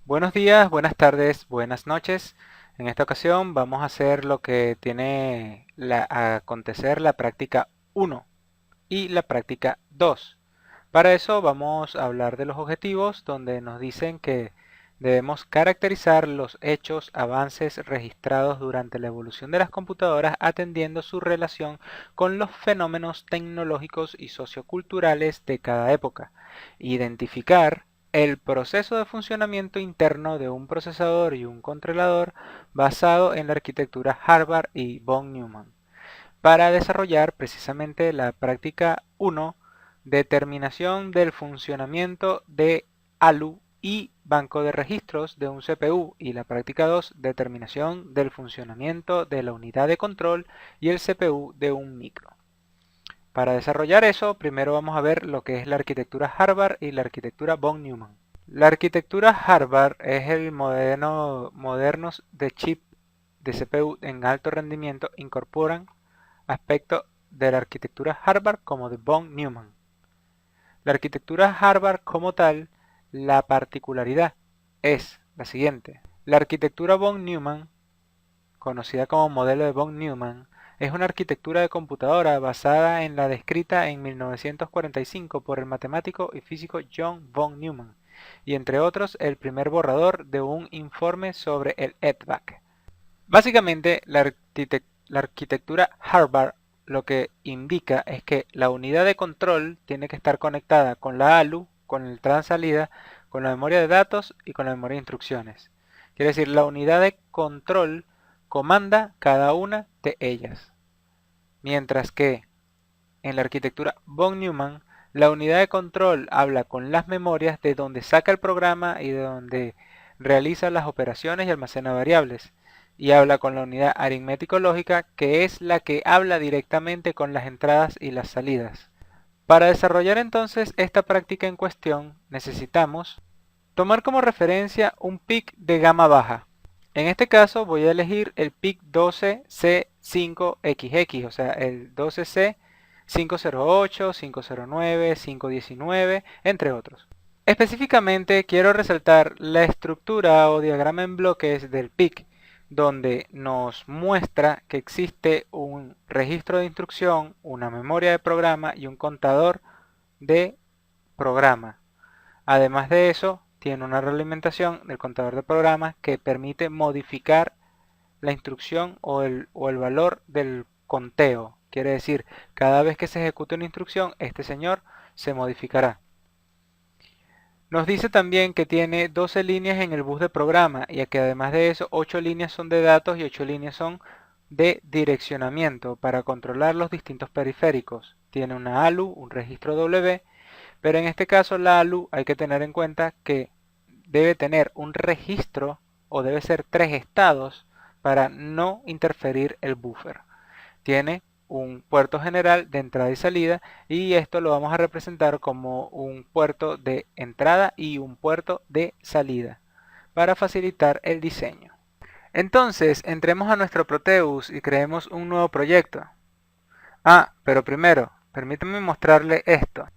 Buenos días, buenas tardes, buenas noches. En esta ocasión vamos a hacer lo que tiene a acontecer la práctica 1 y la práctica 2. Para eso vamos a hablar de los objetivos, donde nos dicen que debemos caracterizar los hechos, avances registrados durante la evolución de las computadoras atendiendo su relación con los fenómenos tecnológicos y socioculturales de cada época. Identificar el proceso de funcionamiento interno de un procesador y un controlador basado en la arquitectura Harvard y von Neumann para desarrollar precisamente la práctica 1, determinación del funcionamiento de ALU y banco de registros de un CPU, y la práctica 2, determinación del funcionamiento de la unidad de control y el CPU de un micro. Para desarrollar eso, primero vamos a ver lo que es la arquitectura Harvard y la arquitectura von Neumann. La arquitectura Harvard es el modernos de chip de CPU en alto rendimiento incorporan aspectos de la arquitectura Harvard como de von Neumann. La arquitectura Harvard como tal, la particularidad es la siguiente. La arquitectura von Neumann, conocida como modelo de von Neumann, es una arquitectura de computadora basada en la descrita en 1945 por el matemático y físico John von Neumann, y entre otros el primer borrador de un informe sobre el EDVAC. Básicamente, la arquitectura Harvard lo que indica es que la unidad de control tiene que estar conectada con la ALU, con el salida, con la memoria de datos y con la memoria de instrucciones. Quiere decir, la unidad de control comanda cada una de ellas. Mientras que en la arquitectura von Neumann, la unidad de control habla con las memorias de donde saca el programa y de donde realiza las operaciones y almacena variables. Y habla con la unidad aritmético-lógica, que es la que habla directamente con las entradas y las salidas. Para desarrollar entonces esta práctica en cuestión, necesitamos tomar como referencia un PIC de gama baja. En este caso voy a elegir el PIC 12C5XX, o sea, el 12C 508, 509, 519, entre otros. Específicamente quiero resaltar la estructura o diagrama en bloques del PIC, donde nos muestra que existe un registro de instrucción, una memoria de programa y un contador de programa. Además de eso, tiene una realimentación del contador de programas que permite modificar la instrucción o el valor del conteo. Quiere decir, cada vez que se ejecute una instrucción, este señor se modificará. Nos dice también que tiene 12 líneas en el bus de programa y que además de eso 8 líneas son de datos y 8 líneas son de direccionamiento para controlar los distintos periféricos. Tiene una ALU, un registro W, pero en este caso la ALU hay que tener en cuenta que debe tener un registro o debe ser 3 estados para no interferir el buffer. Tiene un puerto general de entrada y salida y esto lo vamos a representar como un puerto de entrada y un puerto de salida para facilitar el diseño. Entonces entremos a nuestro Proteus y creemos un nuevo proyecto. Pero primero, permítanme mostrarle esto.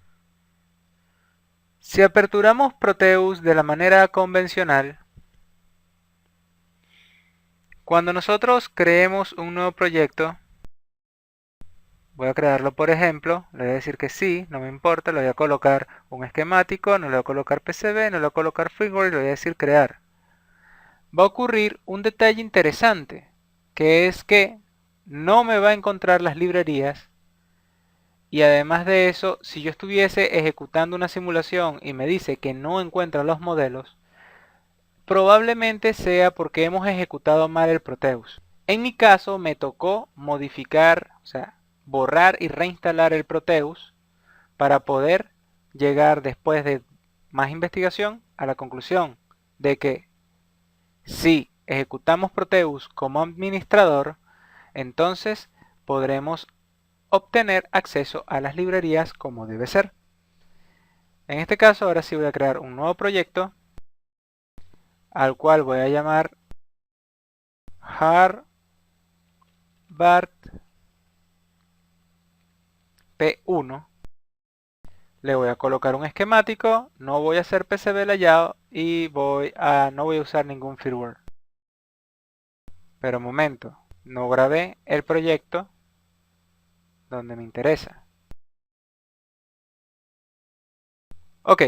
Si aperturamos Proteus de la manera convencional, cuando nosotros creemos un nuevo proyecto, voy a crearlo por ejemplo, le voy a decir que sí, no me importa, le voy a colocar un esquemático, no le voy a colocar PCB, no le voy a colocar firmware y le voy a decir crear. Va a ocurrir un detalle interesante, que es que no me va a encontrar las librerías y además de eso, si yo estuviese ejecutando una simulación y me dice que no encuentra los modelos, probablemente sea porque hemos ejecutado mal el Proteus. En mi caso me tocó modificar, o sea, borrar y reinstalar el Proteus para poder llegar después de más investigación a la conclusión de que si ejecutamos Proteus como administrador, entonces podremos obtener acceso a las librerías como debe ser. En este caso ahora sí voy a crear un nuevo proyecto al cual voy a llamar Harvard P1. Le voy a colocar un esquemático, no voy a hacer PCB layout y no voy a usar ningún firmware. Pero un momento, no grabé el proyecto donde me interesa. Ok,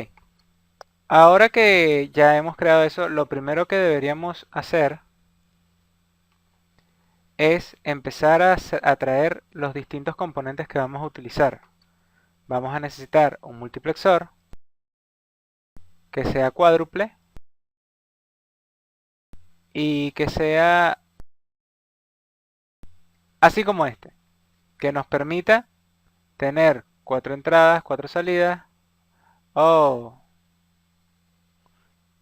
ahora que ya hemos creado eso, lo primero que deberíamos hacer es empezar a traer los distintos componentes que vamos a utilizar. Vamos a necesitar un multiplexor que sea cuádruple y que sea así como este, que nos permita tener 4 entradas, 4 salidas. Oh,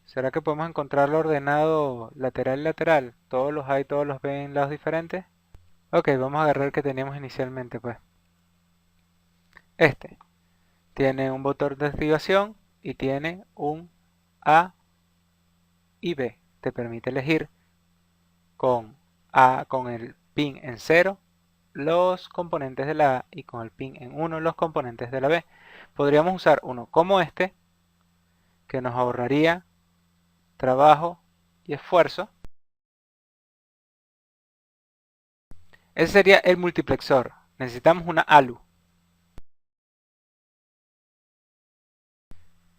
¿será que podemos encontrarlo ordenado lateral y lateral? Todos los A y todos los B en lados diferentes. Ok, vamos a agarrar el que teníamos inicialmente, pues. Este tiene un botón de activación y tiene un A y B. Te permite elegir con el pin en 0 los componentes de la A y con el pin en 1 los componentes de la B. Podríamos usar uno como este, que nos ahorraría trabajo y esfuerzo. Ese sería el multiplexor. Necesitamos una ALU.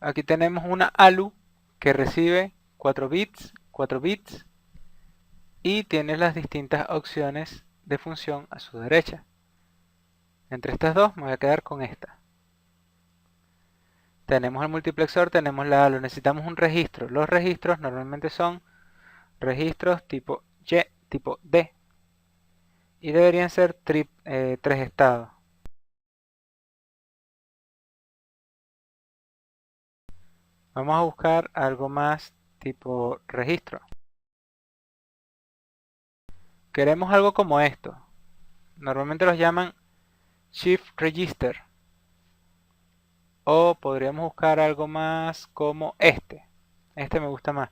Aquí tenemos una ALU que recibe 4 bits y tiene las distintas opciones de función a su derecha. Entre estas dos me voy a quedar con esta. Tenemos el multiplexor, tenemos la ALU, necesitamos un registro. Los registros normalmente son registros tipo Y, tipo D. Y deberían ser 3 estados. Vamos a buscar algo más tipo registro. Queremos algo como esto. Normalmente los llaman Shift Register. O podríamos buscar algo más como este. Este me gusta más.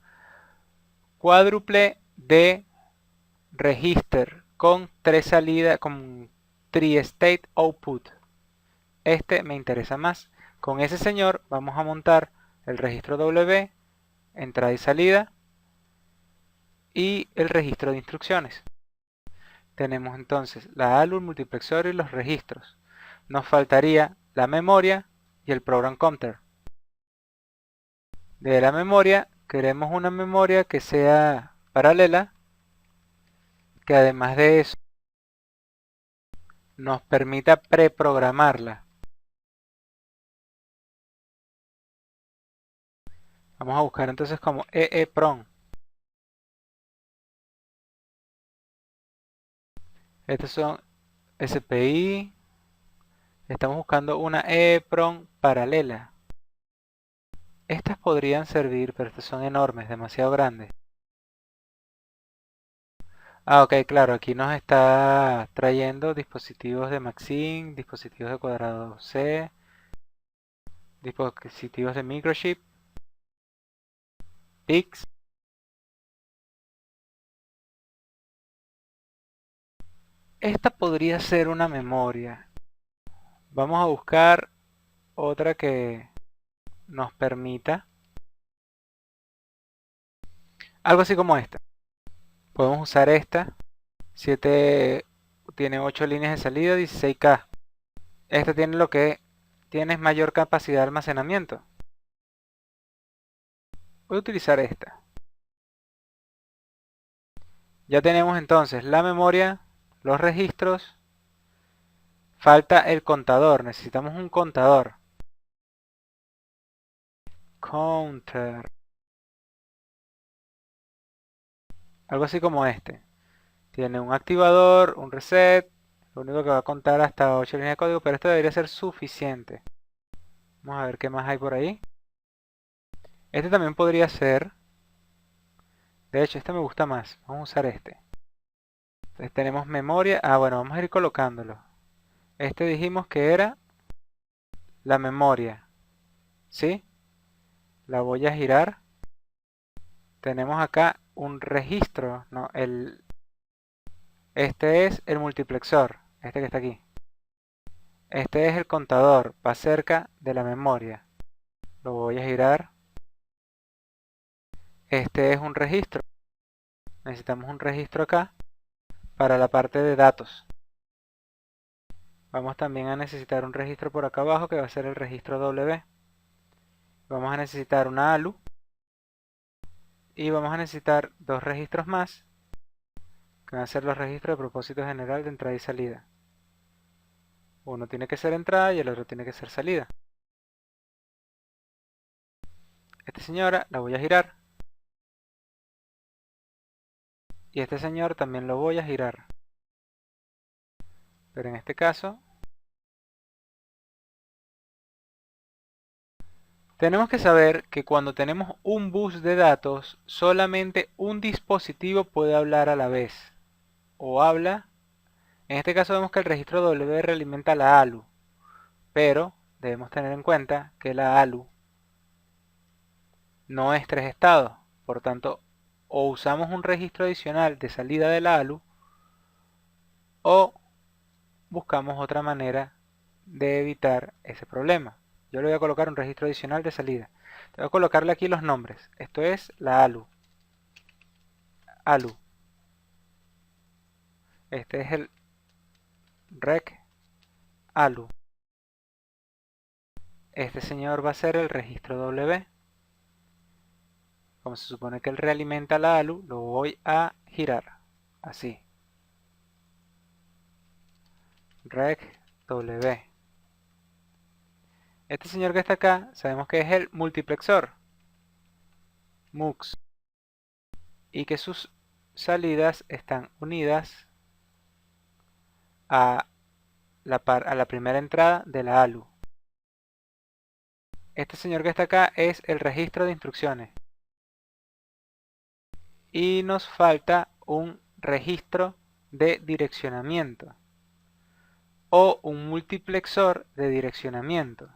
Cuádruple de Register con 3 salidas, con Tri-State Output. Este me interesa más. Con ese señor vamos a montar el registro W, entrada y salida, y el registro de instrucciones. Tenemos entonces la ALU, el multiplexor y los registros. Nos faltaría la memoria y el program counter. De la memoria queremos una memoria que sea paralela, que además de eso nos permita preprogramarla. Vamos a buscar entonces como EEPROM. Estos son SPI. Estamos buscando una EEPROM paralela. Estas podrían servir, pero estas son enormes, demasiado grandes. Ah, ok, claro, aquí nos está trayendo dispositivos de Maxim, dispositivos de cuadrado C, dispositivos de microchip, PICs. Esta podría ser una memoria. Vamos a buscar otra que nos permita algo así como esta. Podemos usar esta. 7 tiene 8 líneas de salida, 16K. Esta tiene lo que tiene mayor capacidad de almacenamiento. Voy a utilizar esta. Ya tenemos entonces la memoria, los registros. Falta el contador. Necesitamos un contador. Counter. Algo así como este. Tiene un activador, un reset. Lo único que va a contar hasta 8 líneas de código, pero esto debería ser suficiente. Vamos a ver qué más hay por ahí. Este también podría ser. De hecho, este me gusta más. Vamos a usar este. Entonces tenemos memoria. Ah, bueno, vamos a ir colocándolo. Este dijimos que era la memoria. ¿Sí? La voy a girar. Tenemos acá un registro. No, este es el multiplexor. Este que está aquí. Este es el contador, va cerca de la memoria. Lo voy a girar. Este es un registro. Necesitamos un registro acá para la parte de datos. Vamos también a necesitar un registro por acá abajo que va a ser el registro W. Vamos a necesitar una ALU. Y vamos a necesitar dos registros más, que van a ser los registros de propósito general de entrada y salida. Uno tiene que ser entrada y el otro tiene que ser salida. Esta señora la voy a girar. Y este señor también lo voy a girar. Pero en este caso, tenemos que saber que cuando tenemos un bus de datos, solamente un dispositivo puede hablar a la vez. O habla, en este caso vemos que el registro W realimenta la ALU. Pero debemos tener en cuenta que la ALU no es 3 estados. Por tanto, o usamos un registro adicional de salida de la ALU o buscamos otra manera de evitar ese problema. Yo le voy a colocar un registro adicional de salida. Voy a colocarle aquí los nombres. Esto es la ALU. ALU. Este es el rec ALU. Este señor va a ser el registro W. Como se supone que él realimenta la ALU, lo voy a girar. Así. Rec W. Este señor que está acá, sabemos que es el multiplexor. MUX. Y que sus salidas están unidas a la primera entrada de la ALU. Este señor que está acá es el registro de instrucciones. Y nos falta un registro de direccionamiento o un multiplexor de direccionamiento.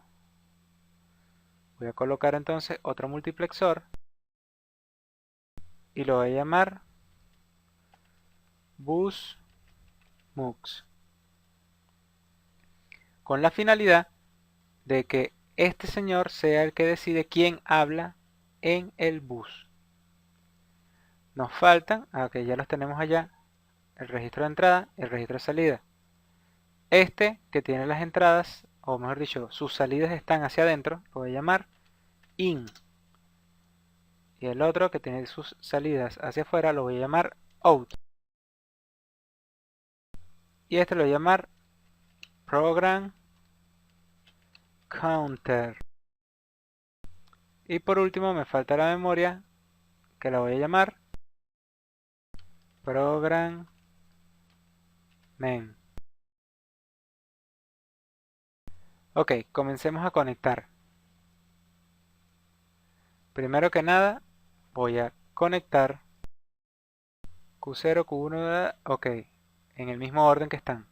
Voy a colocar entonces otro multiplexor y lo voy a llamar bus MUX, con la finalidad de que este señor sea el que decide quién habla en el bus. Nos faltan, aunque ya los tenemos allá, el registro de entrada y el registro de salida. Este que tiene las entradas, o mejor dicho, sus salidas están hacia adentro, lo voy a llamar IN. Y el otro que tiene sus salidas hacia afuera lo voy a llamar OUT. Y este lo voy a llamar Program Counter. Y por último me falta la memoria, que la voy a llamar Program Men. Ok, comencemos a conectar. Primero que nada, voy a conectar Q0, Q1, ok, en el mismo orden que están.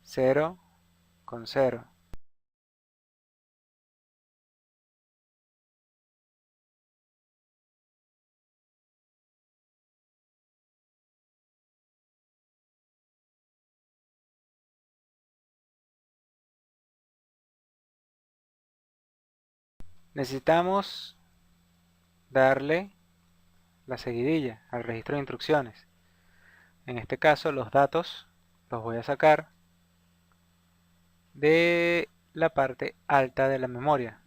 0 con 0. Necesitamos darle la seguidilla al registro de instrucciones. En este caso los datos los voy a sacar de la parte alta de la memoria.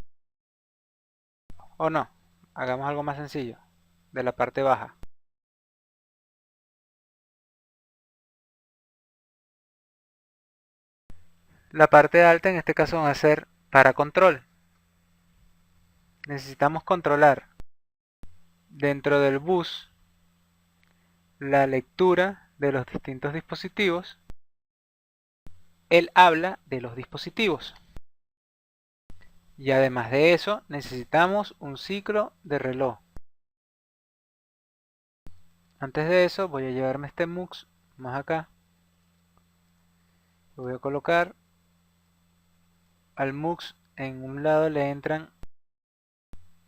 O no, hagamos algo más sencillo, de la parte baja. La parte alta en este caso va a ser para control. Necesitamos controlar dentro del bus la lectura de los distintos dispositivos, el habla de los dispositivos. Y además de eso, necesitamos un ciclo de reloj. Antes de eso, voy a llevarme este MUX más acá. Lo voy a colocar. Al MUX en un lado le entran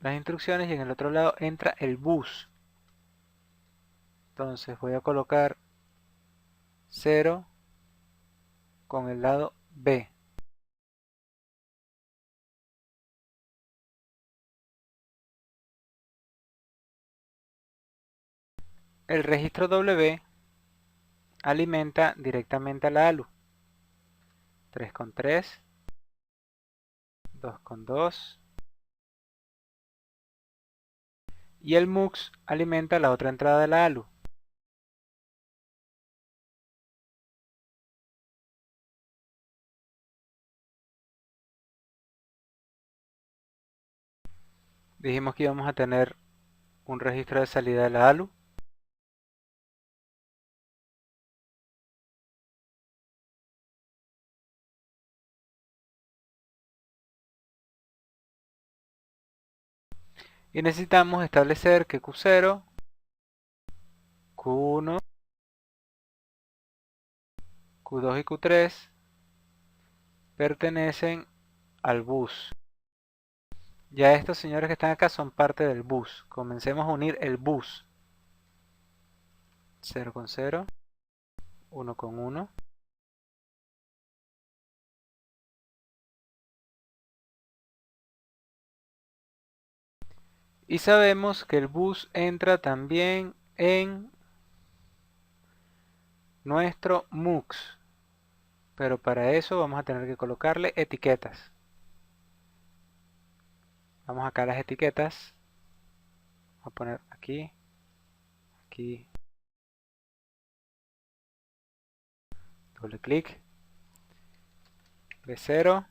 las instrucciones y en el otro lado entra el bus. Entonces voy a colocar 0 con el lado B. el registro W alimenta directamente a la ALU. 3 con 3, 2 con 2. Y el MUX alimenta la otra entrada de la ALU. Dijimos que íbamos a tener un registro de salida de la ALU. Y necesitamos establecer que Q0, Q1, Q2 y Q3 pertenecen al bus. Ya estos señores que están acá son parte del bus. Comencemos a unir el bus. 0 con 0, 1 con 1. Y sabemos que el bus entra también en nuestro MUX. Pero para eso vamos a tener que colocarle etiquetas. Vamos acá a las etiquetas. Vamos a poner aquí, aquí, doble clic, B0,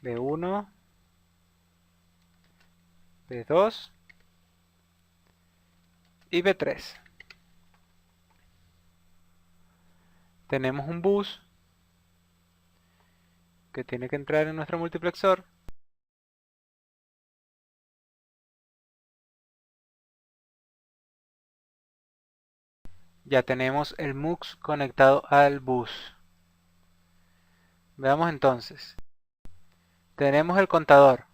B1, B2 y B3. Tenemos un bus que tiene que entrar en nuestro multiplexor. Ya tenemos el MUX conectado al bus. Veamos entonces. Tenemos el contador.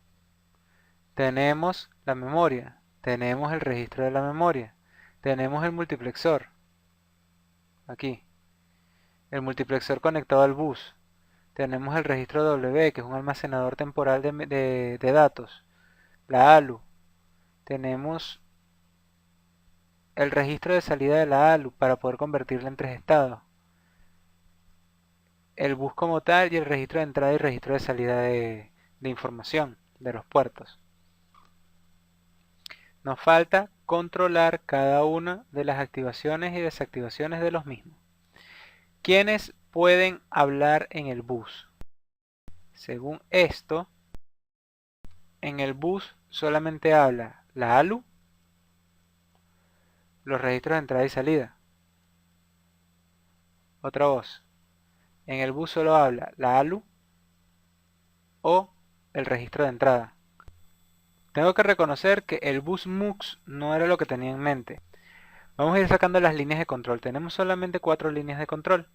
Tenemos la memoria. Tenemos el registro de la memoria. Tenemos el multiplexor. Aquí. El multiplexor conectado al bus. Tenemos el registro W, que es un almacenador temporal de datos. La ALU. Tenemos el registro de salida de la ALU para poder convertirla en 3 estados. El bus como tal y el registro de entrada y registro de salida de información de los puertos. Nos falta controlar cada una de las activaciones y desactivaciones de los mismos. ¿Quiénes pueden hablar en el bus? Según esto, en el bus solamente habla la ALU, los registros de entrada y salida. Otra voz. En el bus solo habla la ALU o el registro de entrada. Tengo que reconocer que el bus MUX no era lo que tenía en mente. Vamos a ir sacando las líneas de control. Tenemos solamente 4 líneas de control.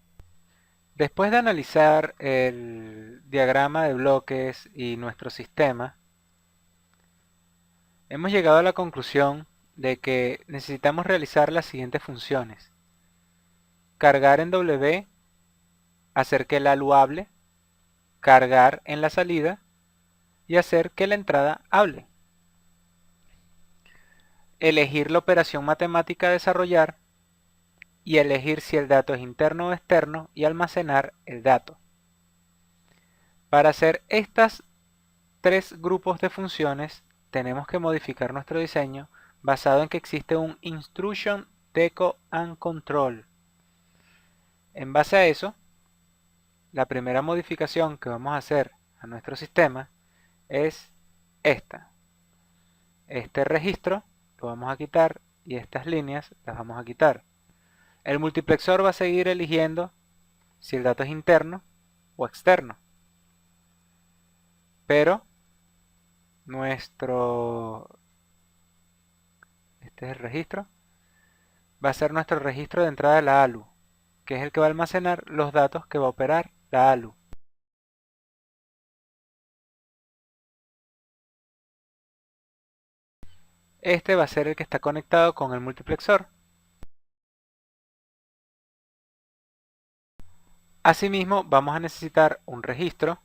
Después de analizar el diagrama de bloques y nuestro sistema, hemos llegado a la conclusión de que necesitamos realizar las siguientes funciones. Cargar en W, hacer que el ALU hable, cargar en la salida y hacer que la entrada hable. Elegir la operación matemática a desarrollar y elegir si el dato es interno o externo y almacenar el dato. Para hacer estos 3 grupos de funciones tenemos que modificar nuestro diseño basado en que existe un Instruction, Deco and Control. En base a eso, la primera modificación que vamos a hacer a nuestro sistema es esta. Este registro lo vamos a quitar y estas líneas las vamos a quitar. El multiplexor va a seguir eligiendo si el dato es interno o externo. Pero este es el registro, va a ser nuestro registro de entrada de la ALU, que es el que va a almacenar los datos que va a operar la ALU. Este va a ser el que está conectado con el multiplexor. Asimismo, vamos a necesitar un registro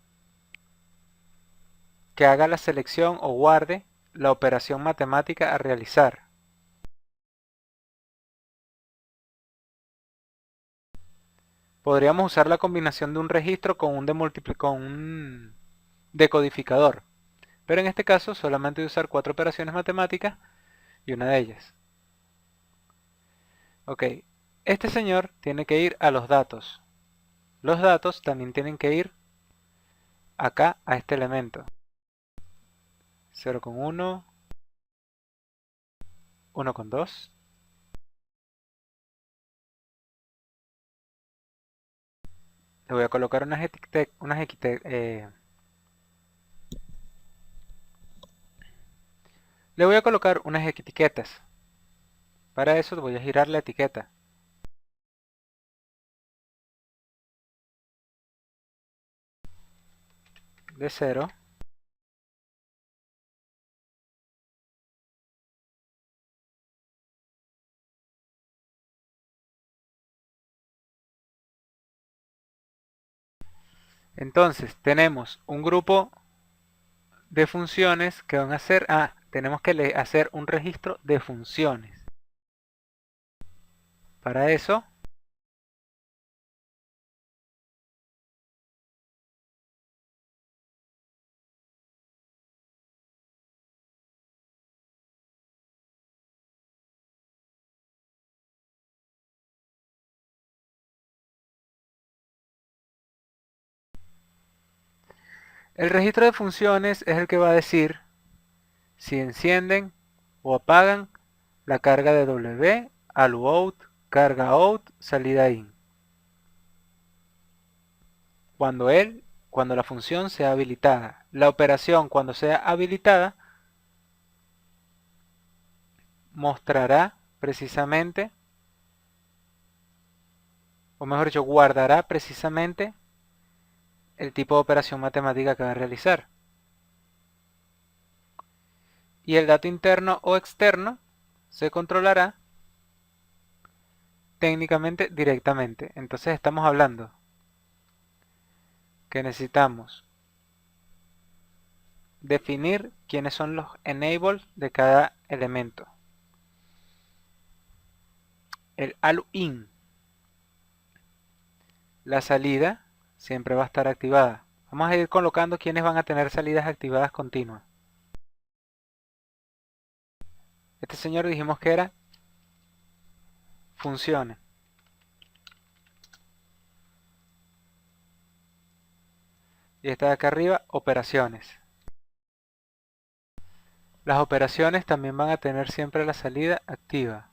que haga la selección o guarde la operación matemática a realizar. Podríamos usar la combinación de un registro con con un decodificador. Pero en este caso solamente voy a usar 4 operaciones matemáticas y una de ellas. Ok, este señor tiene que ir a los datos. Los datos también tienen que ir acá a este elemento. 0,1, 1,2. Le voy a colocar le voy a colocar unas etiquetas. Para eso voy a girar la etiqueta de 0. Entonces tenemos un grupo de funciones que van a hacer, tenemos que hacer un registro de funciones. Para eso, el registro de funciones es el que va a decir si encienden o apagan la carga de W, ALU out, carga out, salida in. Cuando la función sea habilitada. La operación cuando sea habilitada mostrará precisamente, o mejor dicho, guardará precisamente el tipo de operación matemática que va a realizar. Y el dato interno o externo se controlará técnicamente directamente. Entonces estamos hablando que necesitamos definir quiénes son los enables de cada elemento. El ALU in, la salida siempre va a estar activada. Vamos a ir colocando quiénes van a tener salidas activadas continuas. Este señor dijimos que era funciones. Y esta de acá arriba, operaciones. Las operaciones también van a tener siempre la salida activa.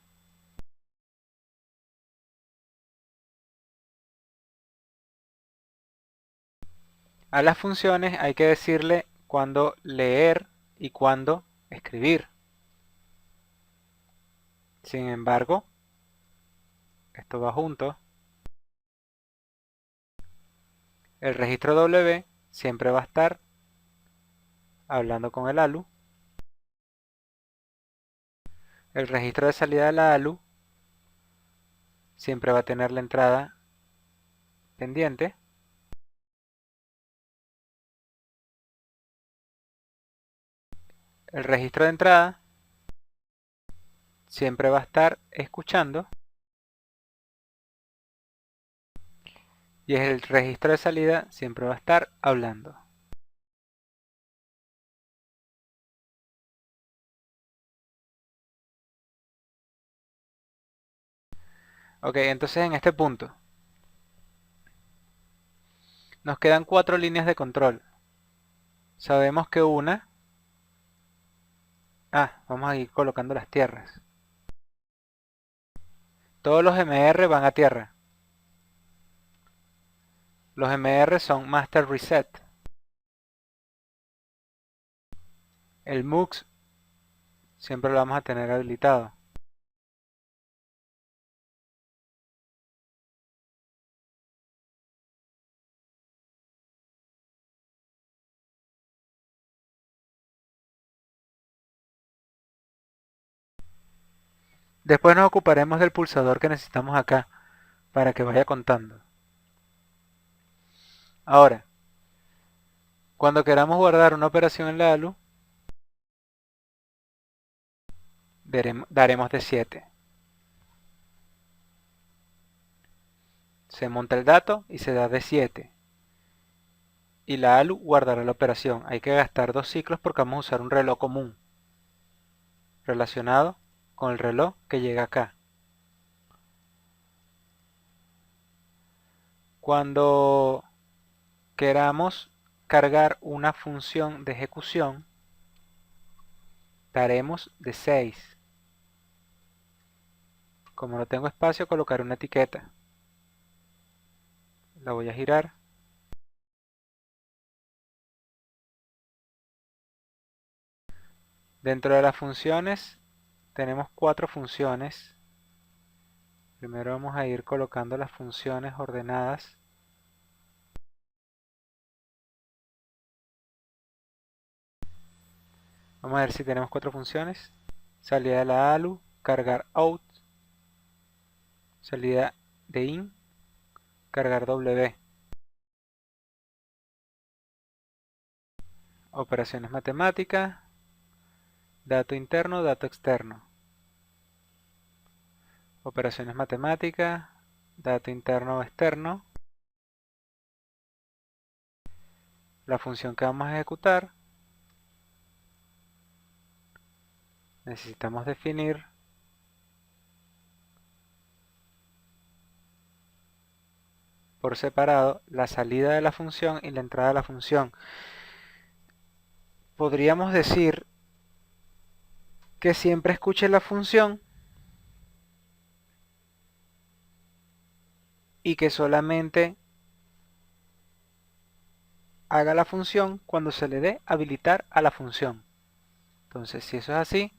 A las funciones hay que decirle cuándo leer y cuándo escribir. Sin embargo, esto va junto. El registro W siempre va a estar hablando con el ALU. El registro de salida de la ALU siempre va a tener la entrada pendiente. El registro de entrada siempre va a estar escuchando. Y el registro de salida siempre va a estar hablando. Ok, entonces en este punto nos quedan 4 líneas de control. Sabemos que una... vamos a ir colocando las tierras. Todos los MR van a tierra. Los MR son Master Reset. El MUX siempre lo vamos a tener habilitado. Después nos ocuparemos del pulsador que necesitamos acá para que vaya contando. Ahora, cuando queramos guardar una operación en la ALU, daremos de 7. Se monta el dato y se da de 7. Y la ALU guardará la operación. Hay que gastar 2 ciclos porque vamos a usar un reloj común relacionado con el reloj que llega acá. Cuando queramos cargar una función de ejecución, daremos de 6. Como no tengo espacio, colocaré una etiqueta. La voy a girar. Dentro de las funciones tenemos 4 funciones. Primero vamos a ir colocando las funciones ordenadas. Vamos a ver si tenemos 4 funciones. Salida de la ALU, cargar out, salida de in, cargar W. Operaciones matemáticas, dato interno, dato externo. Operaciones matemáticas, dato interno o externo. La función que vamos a ejecutar. Necesitamos definir por separado la salida de la función y la entrada de la función. Podríamos decir que siempre escuche la función y que solamente haga la función cuando se le dé habilitar a la función. Entonces, si eso es así,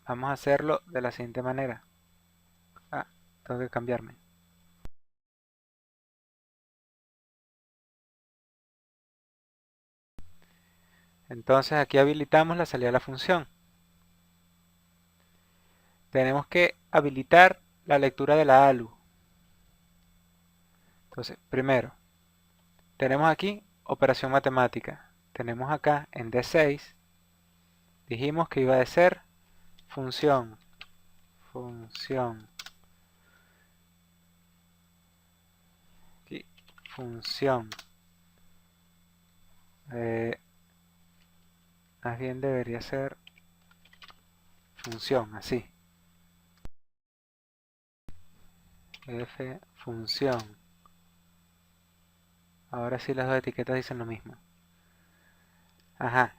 vamos a hacerlo de la siguiente manera. Tengo que cambiarme. Entonces aquí habilitamos la salida de la función. Tenemos que habilitar la lectura de la ALU. Entonces, primero, tenemos aquí operación matemática. Tenemos acá en D6, dijimos que iba a ser función, aquí, función. Más bien debería ser función, así. F función. Ahora sí las dos etiquetas dicen lo mismo. Ajá.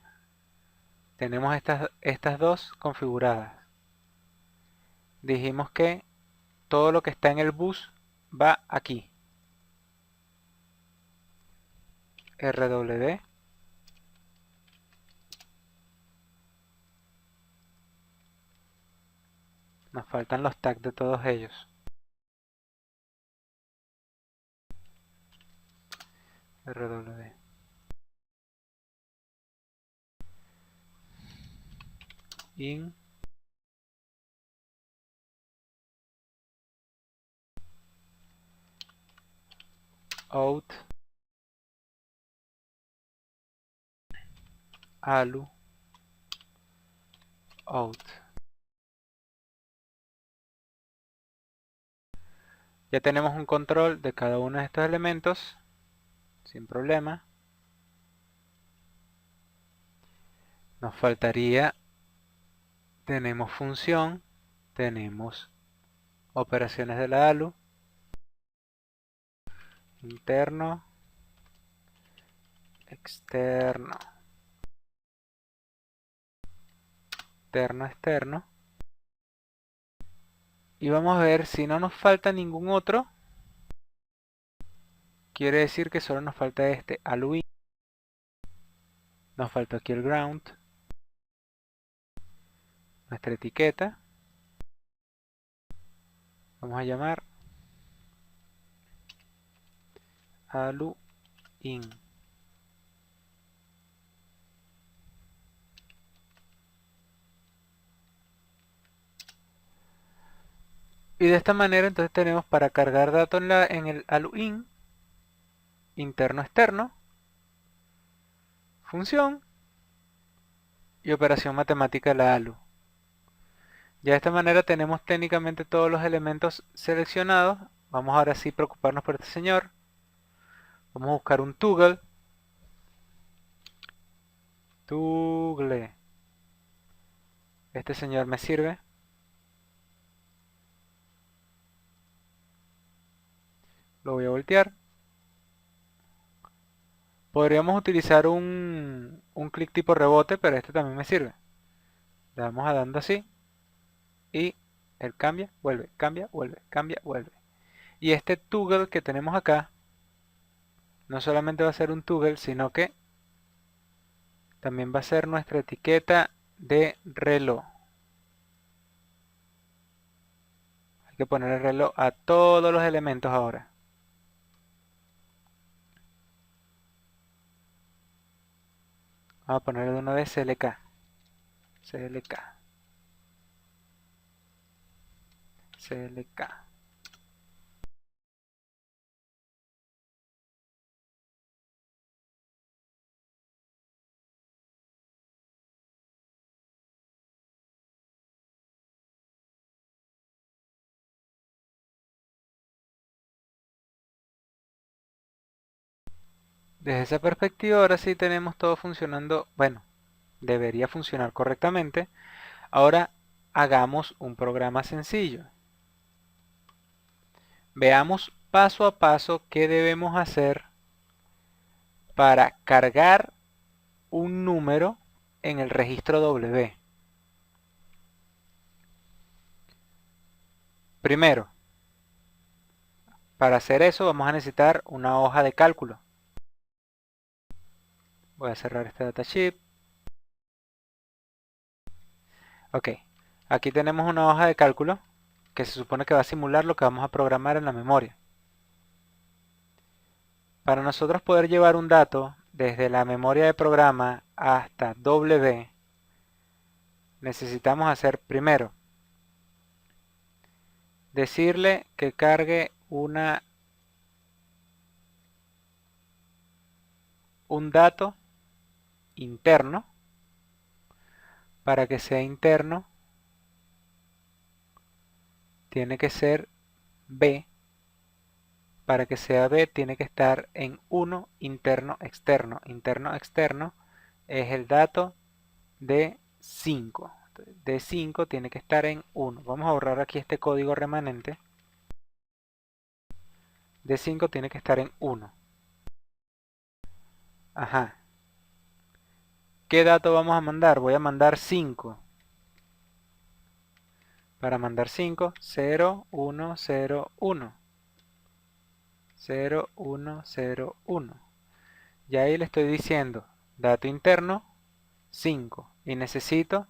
Tenemos estas dos configuradas. Dijimos que todo lo que está en el bus va aquí. RW. Nos faltan los tags de todos ellos. RW. In. Out. ALU. Out. Ya tenemos un control de cada uno de estos elementos sin problema. Nos faltaría, tenemos función, tenemos operaciones de la ALU, interno, externo, interno, externo. Y vamos a ver si no nos falta ningún otro. Quiere decir que solo nos falta este ALU in. Nos falta aquí el ground, nuestra etiqueta. Vamos a llamar ALU in. Y de esta manera entonces tenemos para cargar datos en el ALU in, interno externo, función y operación matemática de la ALU. Ya de esta manera tenemos técnicamente todos los elementos seleccionados. Vamos ahora sí a preocuparnos por este señor. Vamos a buscar un toggle. Toggle. Este señor me sirve. Lo voy a voltear. Podríamos utilizar un clic tipo rebote, pero este también me sirve. Le vamos a dando así. Y él cambia, vuelve, cambia, vuelve, cambia, vuelve. Y este toggle que tenemos acá, no solamente va a ser un toggle, sino que también va a ser nuestra etiqueta de reloj. Hay que poner el reloj a todos los elementos ahora. Vamos a ponerle de una vez CLK. CLK. CLK. Desde esa perspectiva ahora sí tenemos todo funcionando, bueno, debería funcionar correctamente. Ahora hagamos un programa sencillo. Veamos paso a paso qué debemos hacer para cargar un número en el registro W. Primero, para hacer eso vamos a necesitar una hoja de cálculo. Voy a cerrar este datasheet. Ok, aquí tenemos una hoja de cálculo que se supone que va a simular lo que vamos a programar en la memoria. Para nosotros poder llevar un dato desde la memoria de programa hasta W, necesitamos hacer primero, decirle que cargue un dato interno. Para que sea interno tiene que ser B. Para que sea B tiene que estar en 1 interno externo. Interno externo es el dato de 5. De 5 tiene que estar en 1. Vamos a borrar aquí este código remanente. De 5 tiene que estar en 1. Ajá. ¿Qué dato vamos a mandar? Voy a mandar 5. Para mandar 5, 0, 1, 0, 1. 0, 1, 0, 1. Y ahí le estoy diciendo dato interno 5 y necesito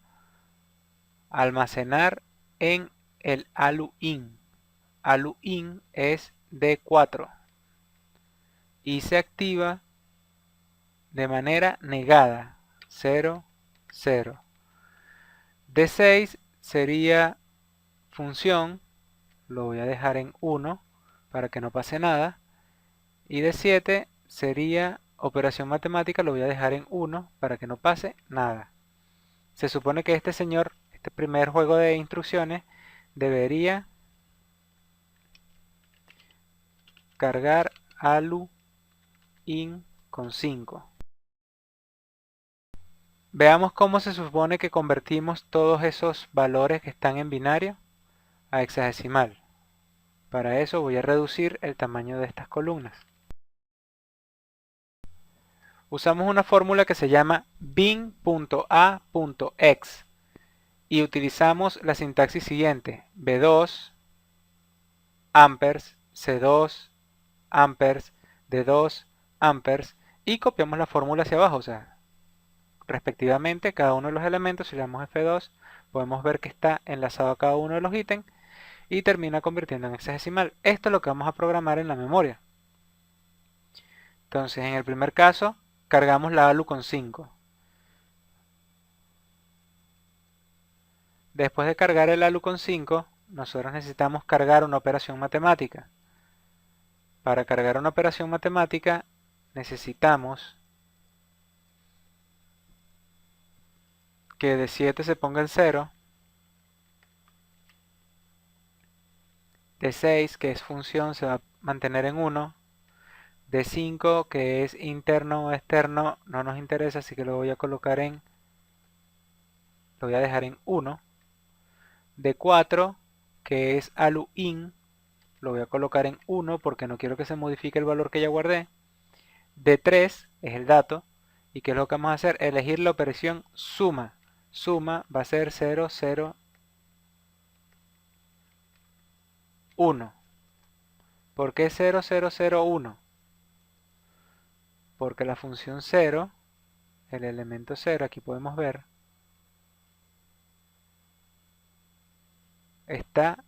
almacenar en el aluin. Aluin es D4 y se activa de manera negada 0, 0. D6 sería función, lo voy a dejar en 1 para que no pase nada, y D7 sería operación matemática, lo voy a dejar en 1 para que no pase nada. Se supone que este señor, este primer juego de instrucciones, debería cargar alu in con 5. Veamos cómo se supone que convertimos todos esos valores que están en binario a hexadecimal. Para eso voy a reducir el tamaño de estas columnas. Usamos una fórmula que se llama bin.a.x y utilizamos la sintaxis siguiente: B2 amperes, C2 amperes, D2 amperes, y copiamos la fórmula hacia abajo, o sea, respectivamente cada uno de los elementos. Si le damos F2 podemos ver que está enlazado a cada uno de los ítems y termina convirtiendo en hexadecimal. Esto es lo que vamos a programar en la memoria. Entonces en el primer caso cargamos la ALU con 5. Después de cargar el ALU con 5, nosotros necesitamos cargar una operación matemática. Para cargar una operación matemática necesitamos que de 7 se ponga el 0, de 6 que es función se va a mantener en 1, de 5 que es interno o externo no nos interesa, así que lo voy a colocar lo voy a dejar en 1, de 4 que es alu in lo voy a colocar en 1 porque no quiero que se modifique el valor que ya guardé, de 3 es el dato, y ¿qué es lo que vamos a hacer? Elegir la operación suma. Suma va a ser 0, 0, 1. ¿Por qué 0, 0, 0, 1? Porque la función 0, el elemento 0, aquí podemos ver, está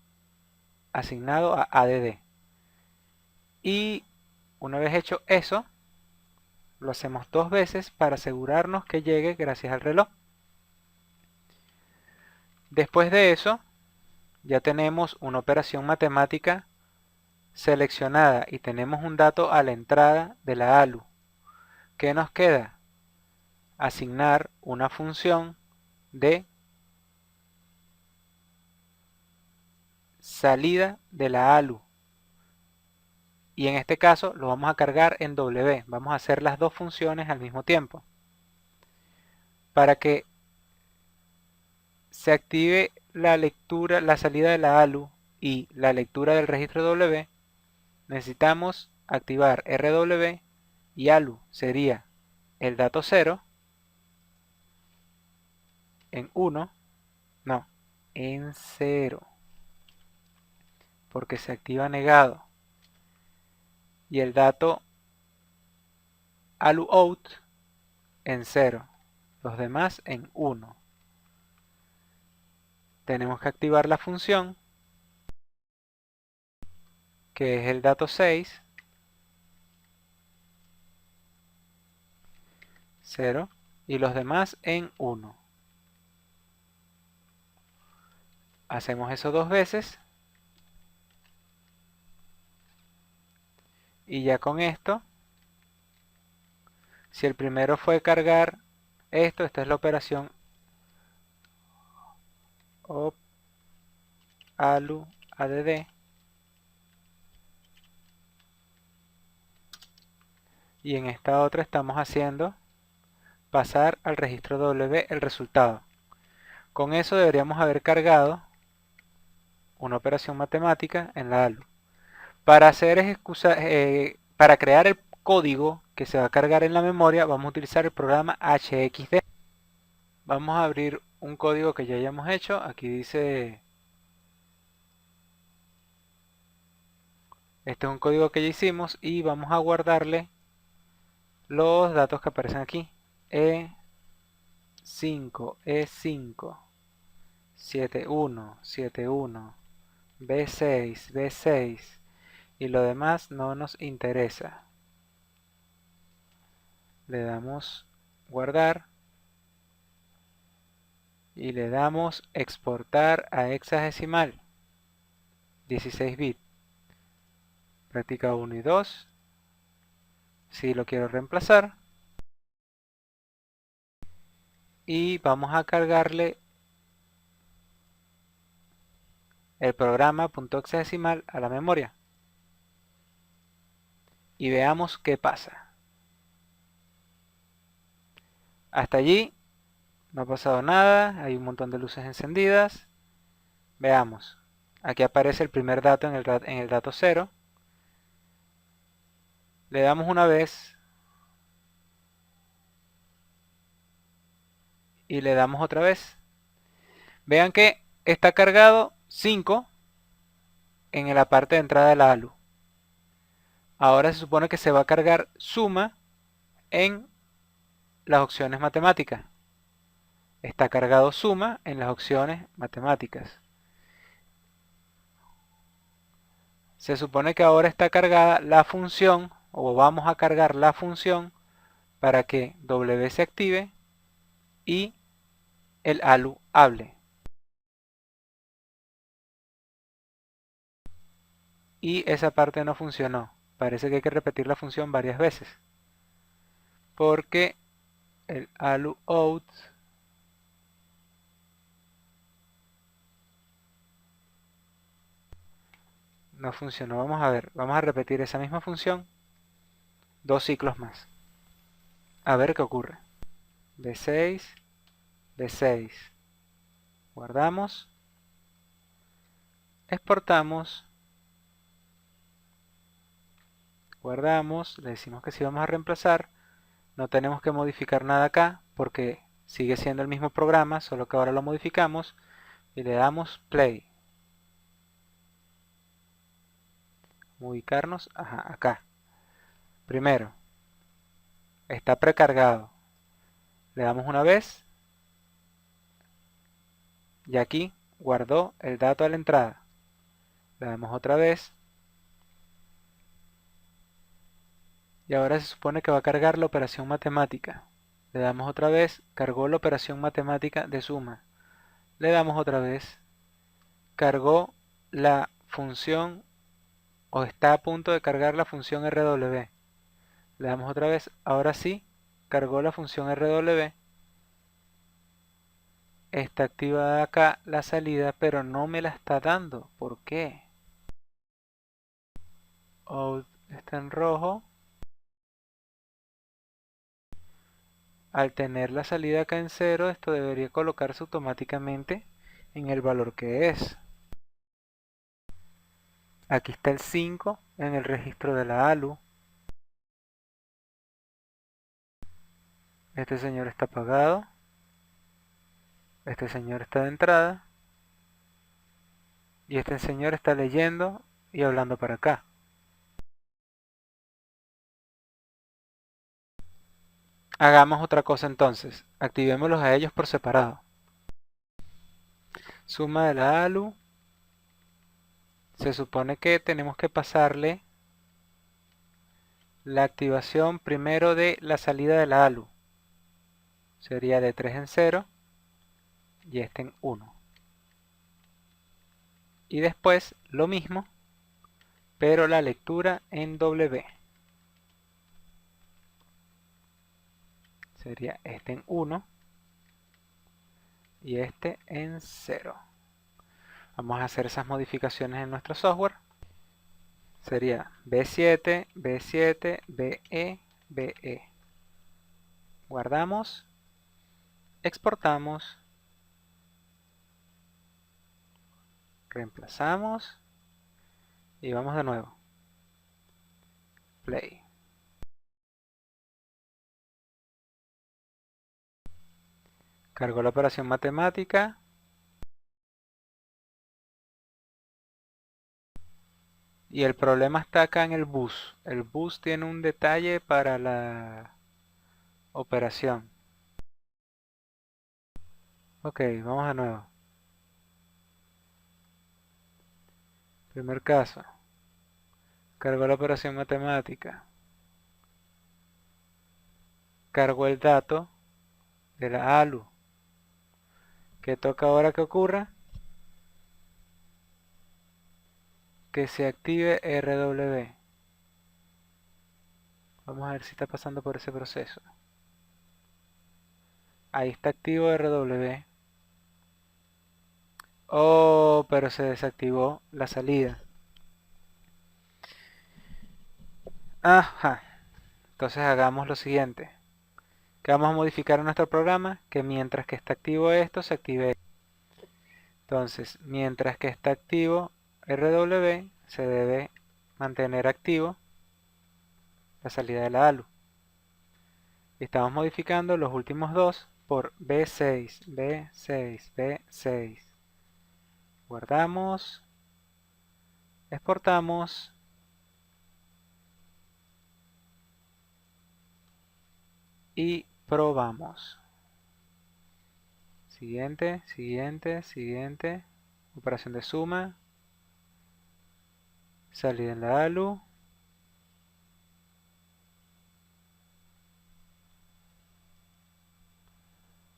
asignado a add. Y una vez hecho eso, lo hacemos 2 veces para asegurarnos que llegue gracias al reloj. Después de eso, ya tenemos una operación matemática seleccionada y tenemos un dato a la entrada de la ALU. ¿Qué nos queda? Asignar una función de salida de la ALU. Y en este caso lo vamos a cargar en W. Vamos a hacer las dos funciones al mismo tiempo. Para que se active la lectura, la salida de la ALU y la lectura del registro W, necesitamos activar RW y ALU sería el dato 0 en 1, no, en 0, porque se activa negado. Y el dato ALU out en 0, los demás en 1. Tenemos que activar la función que es el dato 6, 0, y los demás en 1. Hacemos eso 2 veces y ya con esto, si el primero fue cargar esto, esta es la operación op alu add, y en esta otra estamos haciendo pasar al registro W el resultado. Con eso deberíamos haber cargado una operación matemática en la ALU. Para para crear el código que se va a cargar en la memoria, vamos a utilizar el programa HXD. Vamos a abrir un código que ya hayamos hecho. Aquí dice, este es un código que ya hicimos y vamos a guardarle los datos que aparecen aquí. E5, E5, 71, 71, B6, B6 y lo demás no nos interesa. Le damos guardar y le damos exportar a hexadecimal 16 bits. Práctica 1 y 2. Si lo quiero reemplazar. Y vamos a cargarle el programa .hexadecimal a la memoria. Y veamos qué pasa. Hasta allí no ha pasado nada. Hay un montón de luces encendidas. Veamos. Aquí aparece el primer dato en el dato 0. Le damos una vez. Y le damos otra vez. Vean que está cargado 5 en la parte de entrada de la ALU. Ahora se supone que se va a cargar suma en las opciones matemáticas. Está cargado suma en las opciones matemáticas. Se supone que ahora está cargada la función, o vamos a cargar la función para que W se active y el ALU hable. Y esa parte no funcionó. Parece que hay que repetir la función varias veces. Porque el ALU out No funcionó. Vamos a ver. Vamos a repetir esa misma función 2 ciclos más. A ver qué ocurre. B6, B6. Guardamos. Exportamos. Guardamos. Le decimos que si vamos a reemplazar. No tenemos que modificar nada acá porque sigue siendo el mismo programa, solo que ahora lo modificamos y le damos play. Ubicarnos, ajá, acá. Primero, está precargado. Le damos una vez y aquí guardó el dato a la entrada. Le damos otra vez y ahora se supone que va a cargar la operación matemática. Le damos otra vez, cargó la operación matemática de suma. Le damos otra vez, cargó la función o está a punto de cargar la función RW. Le damos otra vez, ahora sí, cargó la función RW. Está activada acá la salida, pero no me la está dando. ¿Por qué? Out está en rojo. Al tener la salida acá en 0, esto debería colocarse automáticamente en el valor que es. Aquí está el 5 en el registro de la ALU. Este señor está apagado. Este señor está de entrada. Y este señor está leyendo y hablando para acá. Hagamos otra cosa entonces. Activémoslos a ellos por separado. Suma de la ALU. Se supone que tenemos que pasarle la activación primero de la salida de la ALU. Sería de 3 en 0 y este en 1. Y después lo mismo, pero la lectura en W. Sería este en 1 y este en 0. Vamos a hacer esas modificaciones en nuestro software. Sería B7, B7, BE, BE. Guardamos, exportamos, reemplazamos y vamos de nuevo. Play. Cargó la operación matemática. Y el problema está acá en el bus. El bus tiene un detalle para la operación. Ok, vamos de nuevo. Primer caso. Cargó la operación matemática. Cargó el dato de la ALU. ¿Qué toca ahora que ocurra? Que se active RW. Vamos a ver si está pasando por ese proceso. Ahí está activo RW. Oh, pero se desactivó la salida. Ajá. Entonces hagamos lo siguiente. ¿Qué vamos a modificar en nuestro programa? Que mientras que está activo esto, se active esto. Entonces, mientras que está activo RW, se debe mantener activo la salida de la ALU. Y estamos modificando los últimos dos por B6, B6, B6. Guardamos, exportamos y probamos. Siguiente, siguiente, siguiente. Operación de suma. Salida en la ALU.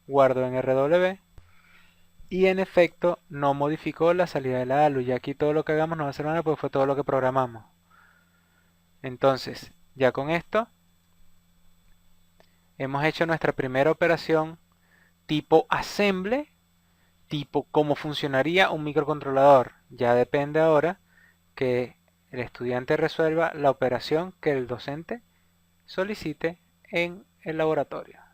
Guardo en RW. Y en efecto no modificó la salida de la ALU. Y aquí todo lo que hagamos no va a hacer nada porque fue todo lo que programamos. Entonces, ya con esto hemos hecho nuestra primera operación tipo assemble, tipo cómo funcionaría un microcontrolador. Ya depende ahora que el estudiante resuelva la operación que el docente solicite en el laboratorio.